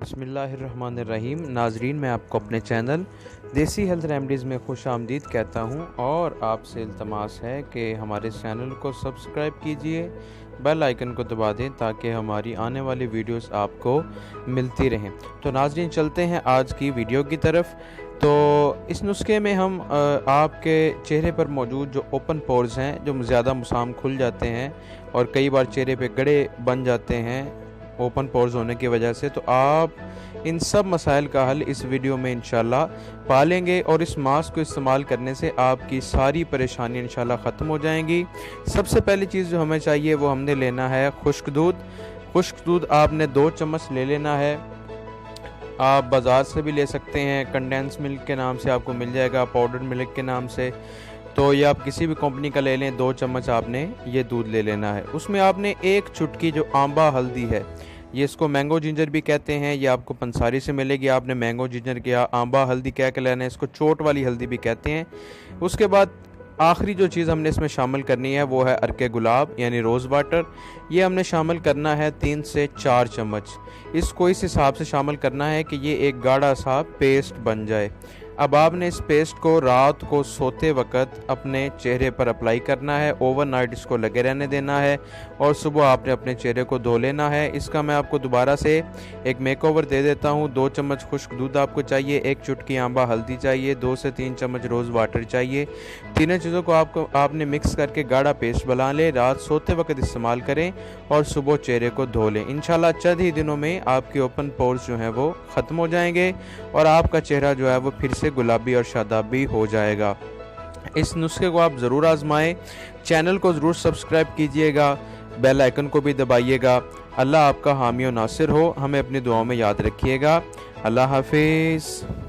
बिस्मिल्लाहिर्रहमानिर्रहीम। नाजरीन, मैं आपको अपने चैनल देसी हेल्थ रेमडीज़ में खुश आमदीद कहता हूँ और आपसे इल्तमास है कि हमारे चैनल को सब्सक्राइब कीजिए, बेल आइकन को दबा दें ताकि हमारी आने वाली वीडियोस आपको मिलती रहें। तो नाजरीन, चलते हैं आज की वीडियो की तरफ। तो इस नुस्खे में हम आपके चेहरे पर मौजूद जो ओपन पोर्स हैं, जो ज़्यादा मुसाम खुल जाते हैं और कई बार चेहरे पे गड़े बन जाते हैं ओपन पोर्स होने की वजह से, तो आप इन सब मसाइल का हल इस वीडियो में इंशाल्लाह पालेंगे और इस मास्क को इस्तेमाल करने से आपकी सारी परेशानी इंशाल्लाह ख़त्म हो जाएंगी। सबसे पहली चीज़ जो हमें चाहिए वो हमने लेना है खुश्क दूध। खुश्क दूध आपने 2 चम्मच ले लेना है। आप बाज़ार से भी ले सकते हैं, कंडेंस मिल्क के नाम से आपको मिल जाएगा, पाउडर मिल्क के नाम से। तो ये आप किसी भी कंपनी का ले लें। 2 चम्मच आपने ये दूध ले लेना है। उसमें आपने 1 चुटकी जो आंबा हल्दी है, ये इसको मैंगो जिंजर भी कहते हैं, ये आपको पंसारी से मिलेगी। आपने मैंगो जिंजर किया, आंबा हल्दी कह के लेना है, इसको चोट वाली हल्दी भी कहते हैं। उसके बाद आखिरी जो चीज़ हमने इसमें शामिल करनी है वो है अर्के गुलाब यानी रोज़ वाटर। ये हमने शामिल करना है 3 से 4 चम्मच। इसको इस हिसाब से शामिल करना है कि ये एक गाढ़ा सा पेस्ट बन जाए। अब आपने इस पेस्ट को रात को सोते वक्त अपने चेहरे पर अप्लाई करना है। ओवरनाइट इसको लगे रहने देना है और सुबह आपने अपने चेहरे को धो लेना है। इसका मैं आपको दोबारा से एक मेकओवर दे देता हूँ। 2 चम्मच खुश्क दूध आपको चाहिए, 1 चुटकी आंबा हल्दी चाहिए, 2 से 3 चम्मच रोज़ वाटर चाहिए। तीनों चीज़ों को आपने मिक्स करके गाढ़ा पेस्ट बना लें। रात सोते वक्त इस्तेमाल करें और सुबह चेहरे को धो लें। इंशाल्लाह चंद ही दिनों में आपके ओपन पोर्स जो हैं वो ख़त्म हो जाएंगे और आपका चेहरा जो है वो फिर से गुलाबी और शादाबी हो जाएगा। इस नुस्खे को आप ज़रूर आजमाएं। चैनल को ज़रूर सब्सक्राइब कीजिएगा, बेल आइकन को भी दबाइएगा। अल्लाह आपका हामी और नासिर हो। हमें अपनी दुआओं में याद रखिएगा। अल्लाह हाफिज़।